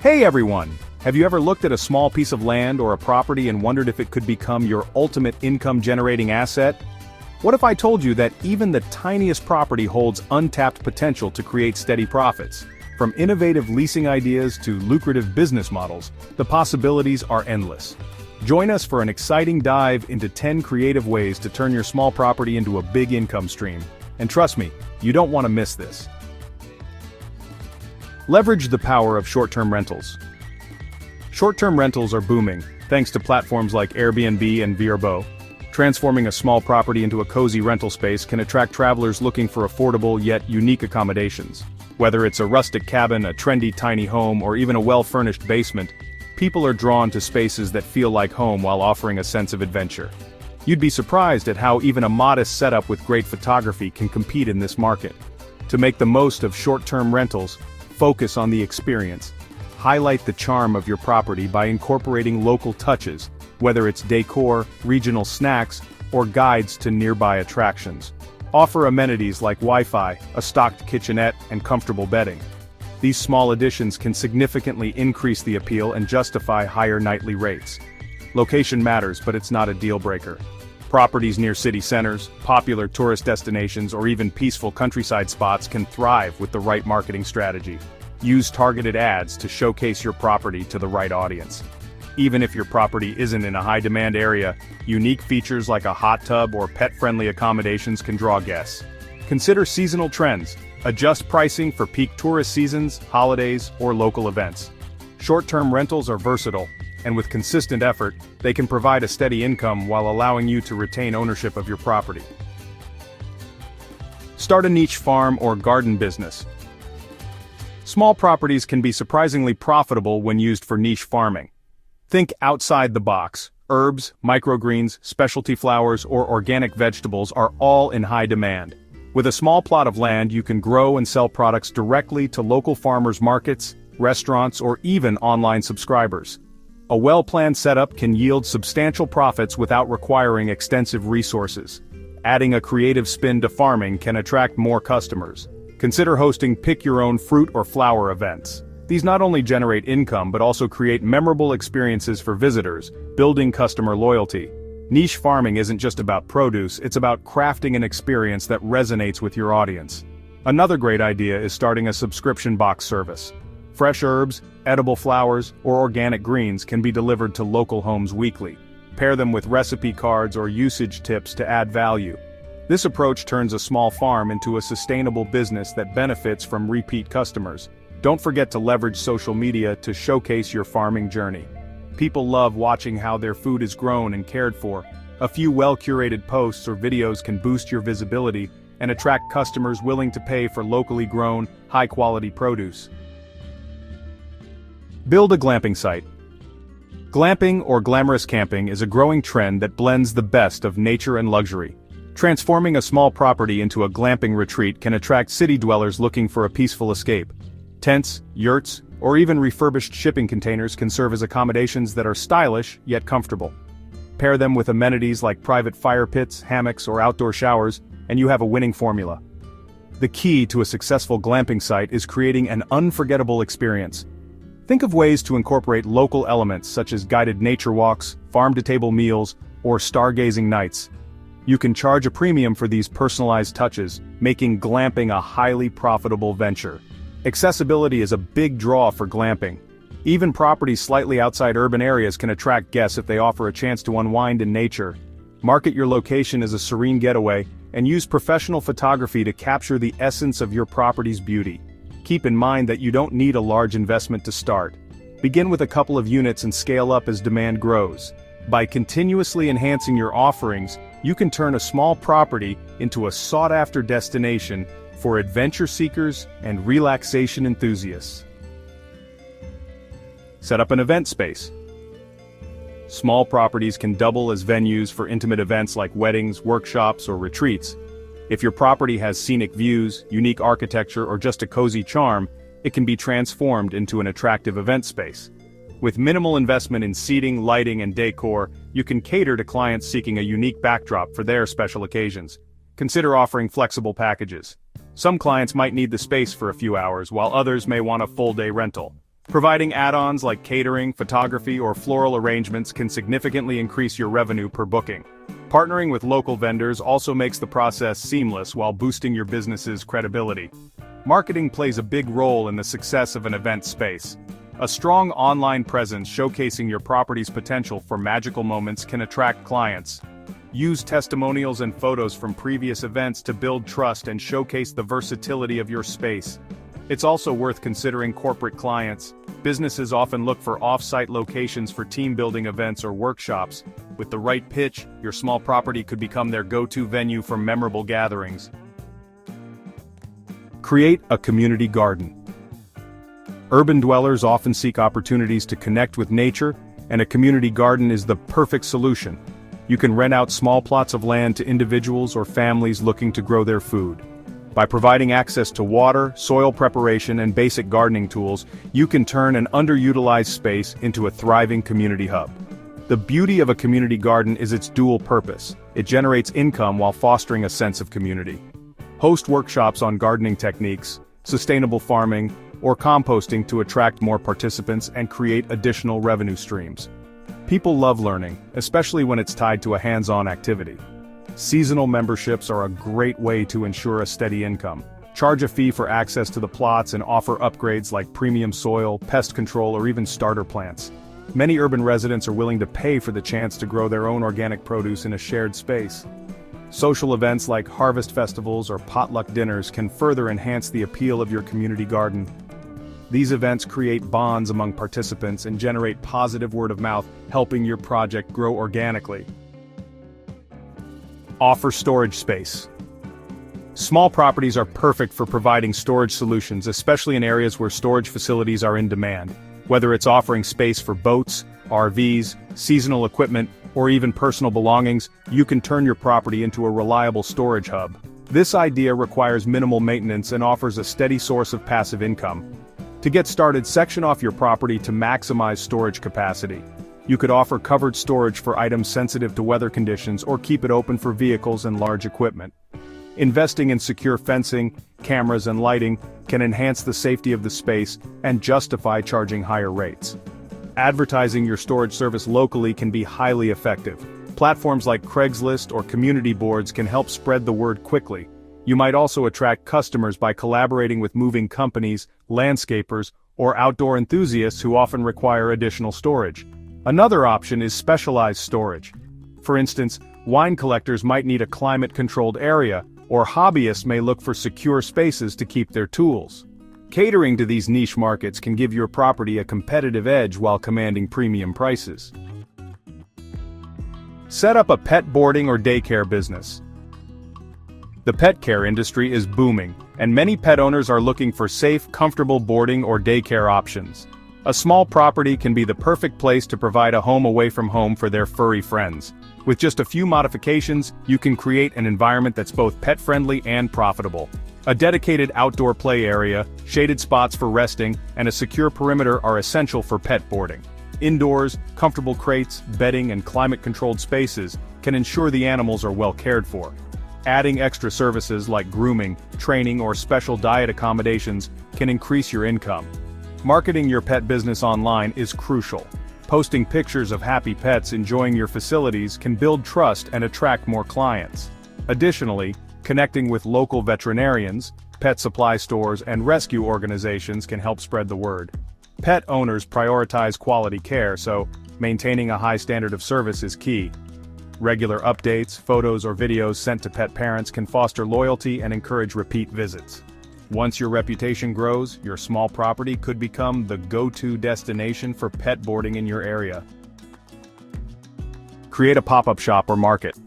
Hey everyone! Have you ever looked at a small piece of land or a property and wondered if it could become your ultimate income-generating asset? What if I told you that even the tiniest property holds untapped potential to create steady profits? From innovative leasing ideas to lucrative business models, the possibilities are endless. Join us for an exciting dive into 10 creative ways to turn your small property into a big income stream. And trust me, you don't want to miss this. Leverage the power of short-term rentals. Short-term rentals are booming, thanks to platforms like Airbnb and Vrbo. Transforming a small property into a cozy rental space can attract travelers looking for affordable yet unique accommodations. Whether it's a rustic cabin, a trendy tiny home, or even a well-furnished basement, people are drawn to spaces that feel like home while offering a sense of adventure. You'd be surprised at how even a modest setup with great photography can compete in this market. To make the most of short-term rentals, focus on the experience. Highlight the charm of your property by incorporating local touches, whether it's decor, regional snacks, or guides to nearby attractions. Offer amenities like Wi-Fi, a stocked kitchenette, and comfortable bedding. These small additions can significantly increase the appeal and justify higher nightly rates. Location matters, but it's not a deal-breaker. Properties near city centers, popular tourist destinations, or even peaceful countryside spots can thrive with the right marketing strategy. Use targeted ads to showcase your property to the right audience. Even if your property isn't in a high-demand area, unique features like a hot tub or pet-friendly accommodations can draw guests. Consider seasonal trends. Adjust pricing for peak tourist seasons, holidays, or local events. Short-term rentals are versatile, and with consistent effort, they can provide a steady income while allowing you to retain ownership of your property. Start a niche farm or garden business. Small properties can be surprisingly profitable when used for niche farming. Think outside the box. Herbs, microgreens, specialty flowers, or organic vegetables are all in high demand. With a small plot of land, you can grow and sell products directly to local farmers markets, restaurants, or even online subscribers. A well-planned setup can yield substantial profits without requiring extensive resources. Adding a creative spin to farming can attract more customers. Consider hosting pick-your-own fruit or flower events. These not only generate income but also create memorable experiences for visitors, building customer loyalty. Niche farming isn't just about produce, it's about crafting an experience that resonates with your audience. Another great idea is starting a subscription box service. Fresh herbs, edible flowers, or organic greens can be delivered to local homes weekly. Pair them with recipe cards or usage tips to add value. This approach turns a small farm into a sustainable business that benefits from repeat customers. Don't forget to leverage social media to showcase your farming journey. People love watching how their food is grown and cared for. A few well-curated posts or videos can boost your visibility and attract customers willing to pay for locally grown, high-quality produce. Build a glamping site. Glamping or glamorous camping is a growing trend that blends the best of nature and luxury. Transforming a small property into a glamping retreat can attract city dwellers looking for a peaceful escape. Tents, yurts, or even refurbished shipping containers can serve as accommodations that are stylish yet comfortable. Pair them with amenities like private fire pits, hammocks, or outdoor showers, and you have a winning formula. The key to a successful glamping site is creating an unforgettable experience. Think of ways to incorporate local elements such as guided nature walks, farm-to-table meals, or stargazing nights. You can charge a premium for these personalized touches, making glamping a highly profitable venture. Accessibility is a big draw for glamping. Even properties slightly outside urban areas can attract guests if they offer a chance to unwind in nature. Market your location as a serene getaway, and use professional photography to capture the essence of your property's beauty. Keep in mind that you don't need a large investment to start. Begin with a couple of units and scale up as demand grows. By continuously enhancing your offerings, you can turn a small property into a sought-after destination for adventure seekers and relaxation enthusiasts. Set up an event space. Small properties can double as venues for intimate events like weddings, workshops, or retreats. If your property has scenic views, unique architecture, or just a cozy charm, it can be transformed into an attractive event space. With minimal investment in seating, lighting, and decor, you can cater to clients seeking a unique backdrop for their special occasions. Consider offering flexible packages. Some clients might need the space for a few hours, while others may want a full-day rental. Providing add-ons like catering, photography, or floral arrangements can significantly increase your revenue per booking. Partnering with local vendors also makes the process seamless while boosting your business's credibility. Marketing plays a big role in the success of an event space. A strong online presence showcasing your property's potential for magical moments can attract clients. Use testimonials and photos from previous events to build trust and showcase the versatility of your space. It's also worth considering corporate clients. Businesses often look for off-site locations for team-building events or workshops. With the right pitch, your small property could become their go-to venue for memorable gatherings. Create a community garden. Urban dwellers often seek opportunities to connect with nature, and a community garden is the perfect solution. You can rent out small plots of land to individuals or families looking to grow their food. By providing access to water, soil preparation, and basic gardening tools, you can turn an underutilized space into a thriving community hub. The beauty of a community garden is its dual purpose. It generates income while fostering a sense of community. Host workshops on gardening techniques, sustainable farming, or composting to attract more participants and create additional revenue streams. People love learning, especially when it's tied to a hands-on activity. Seasonal memberships are a great way to ensure a steady income. Charge a fee for access to the plots and offer upgrades like premium soil, pest control, or even starter plants. Many urban residents are willing to pay for the chance to grow their own organic produce in a shared space. Social events like harvest festivals or potluck dinners can further enhance the appeal of your community garden. These events create bonds among participants and generate positive word of mouth, helping your project grow organically. Offer storage space. Small properties are perfect for providing storage solutions, especially in areas where storage facilities are in demand. Whether it's offering space for boats, RVs, seasonal equipment, or even personal belongings, you can turn your property into a reliable storage hub. This idea requires minimal maintenance and offers a steady source of passive income. To get started, section off your property to maximize storage capacity. You could offer covered storage for items sensitive to weather conditions or keep it open for vehicles and large equipment. Investing in secure fencing, cameras, and lighting can enhance the safety of the space and justify charging higher rates. Advertising your storage service locally can be highly effective. Platforms like Craigslist or community boards can help spread the word quickly. You might also attract customers by collaborating with moving companies, landscapers, or outdoor enthusiasts who often require additional storage. Another option is specialized storage. For instance, wine collectors might need a climate-controlled area, or hobbyists may look for secure spaces to keep their tools. Catering to these niche markets can give your property a competitive edge while commanding premium prices. Set up a pet boarding or daycare business. The pet care industry is booming, and many pet owners are looking for safe, comfortable boarding or daycare options. A small property can be the perfect place to provide a home away from home for their furry friends. With just a few modifications, you can create an environment that's both pet-friendly and profitable. A dedicated outdoor play area, shaded spots for resting, and a secure perimeter are essential for pet boarding. Indoors, comfortable crates, bedding, and climate-controlled spaces can ensure the animals are well cared for. Adding extra services like grooming, training, or special diet accommodations can increase your income. Marketing your pet business online is crucial. Posting pictures of happy pets enjoying your facilities can build trust and attract more clients. Additionally, connecting with local veterinarians, pet supply stores, and rescue organizations can help spread the word. Pet owners prioritize quality care, so maintaining a high standard of service is key. Regular updates, photos, or videos sent to pet parents can foster loyalty and encourage repeat visits. Once your reputation grows, your small property could become the go-to destination for pet boarding in your area. Create a pop-up shop or market.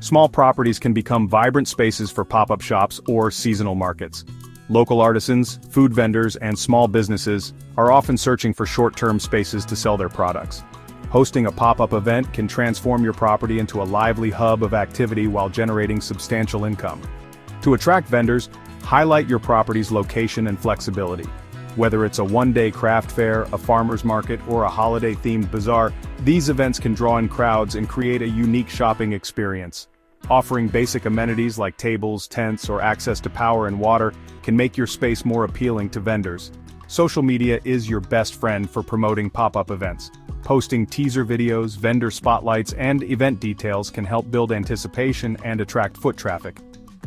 Small properties can become vibrant spaces for pop-up shops or seasonal markets. Local artisans, food vendors, and small businesses are often searching for short-term spaces to sell their products. Hosting a pop-up event can transform your property into a lively hub of activity while generating substantial income. To attract vendors, highlight your property's location and flexibility. Whether it's a one-day craft fair, a farmer's market, or a holiday-themed bazaar, these events can draw in crowds and create a unique shopping experience. Offering basic amenities like tables, tents, or access to power and water can make your space more appealing to vendors. Social media is your best friend for promoting pop-up events. Posting teaser videos, vendor spotlights, and event details can help build anticipation and attract foot traffic.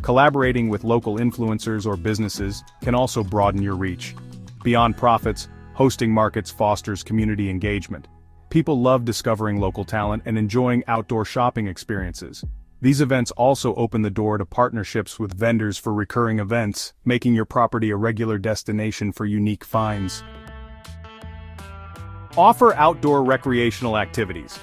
Collaborating with local influencers or businesses can also broaden your reach. Beyond profits, hosting markets fosters community engagement. People love discovering local talent and enjoying outdoor shopping experiences. These events also open the door to partnerships with vendors for recurring events, making your property a regular destination for unique finds. Offer outdoor recreational activities.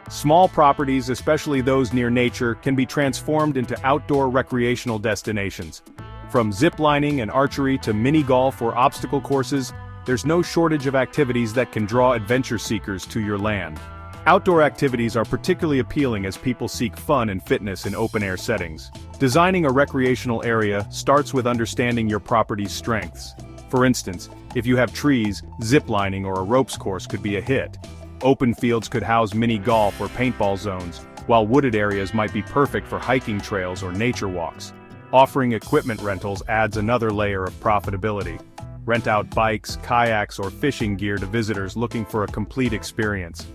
Small properties, especially those near nature, can be transformed into outdoor recreational destinations. From zip-lining and archery to mini-golf or obstacle courses, there's no shortage of activities that can draw adventure seekers to your land. Outdoor activities are particularly appealing as people seek fun and fitness in open-air settings. Designing a recreational area starts with understanding your property's strengths. For instance, if you have trees, zip-lining or a ropes course could be a hit. Open fields could house mini-golf or paintball zones, while wooded areas might be perfect for hiking trails or nature walks. Offering equipment rentals adds another layer of profitability. Rent out bikes, kayaks, or fishing gear to visitors looking for a complete experience.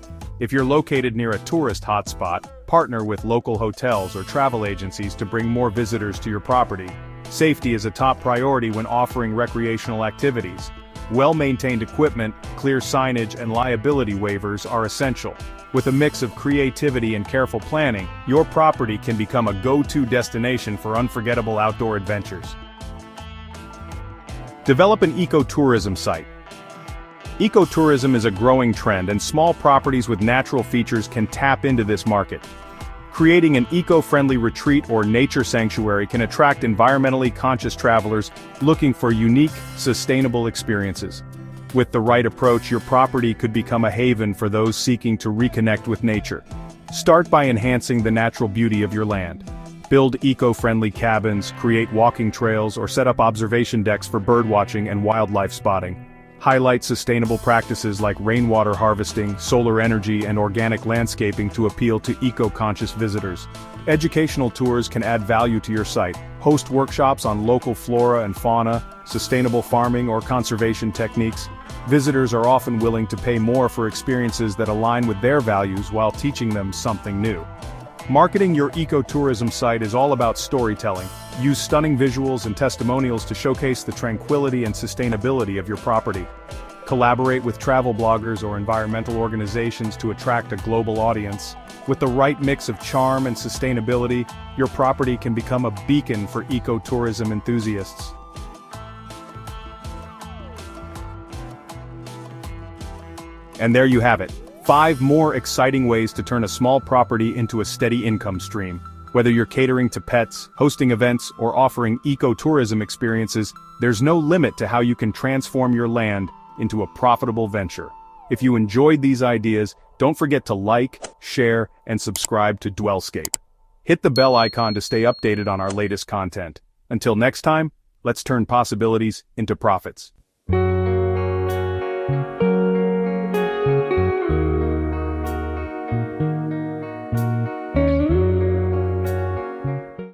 If you're located near a tourist hotspot, partner with local hotels or travel agencies to bring more visitors to your property. Safety is a top priority when offering recreational activities. Well-maintained equipment, clear signage, and liability waivers are essential. With a mix of creativity and careful planning, your property can become a go-to destination for unforgettable outdoor adventures. Develop an ecotourism site. Ecotourism is a growing trend, and small properties with natural features can tap into this market. Creating an eco-friendly retreat or nature sanctuary can attract environmentally conscious travelers looking for unique, sustainable experiences. With the right approach, your property could become a haven for those seeking to reconnect with nature. Start by enhancing the natural beauty of your land. Build eco-friendly cabins, create walking trails, or set up observation decks for birdwatching and wildlife spotting. Highlight sustainable practices like rainwater harvesting, solar energy, and organic landscaping to appeal to eco-conscious visitors. Educational tours can add value to your site. Host workshops on local flora and fauna, sustainable farming, or conservation techniques. Visitors are often willing to pay more for experiences that align with their values while teaching them something new. Marketing your ecotourism site is all about storytelling. Use stunning visuals and testimonials to showcase the tranquility and sustainability of your property. Collaborate with travel bloggers or environmental organizations to attract a global audience. With the right mix of charm and sustainability, your property can become a beacon for ecotourism enthusiasts. And there you have it. 5 more exciting ways to turn a small property into a steady income stream. Whether you're catering to pets, hosting events, or offering ecotourism experiences, there's no limit to how you can transform your land into a profitable venture. If you enjoyed these ideas, don't forget to like, share, and subscribe to DwellScape. Hit the bell icon to stay updated on our latest content. Until next time, let's turn possibilities into profits.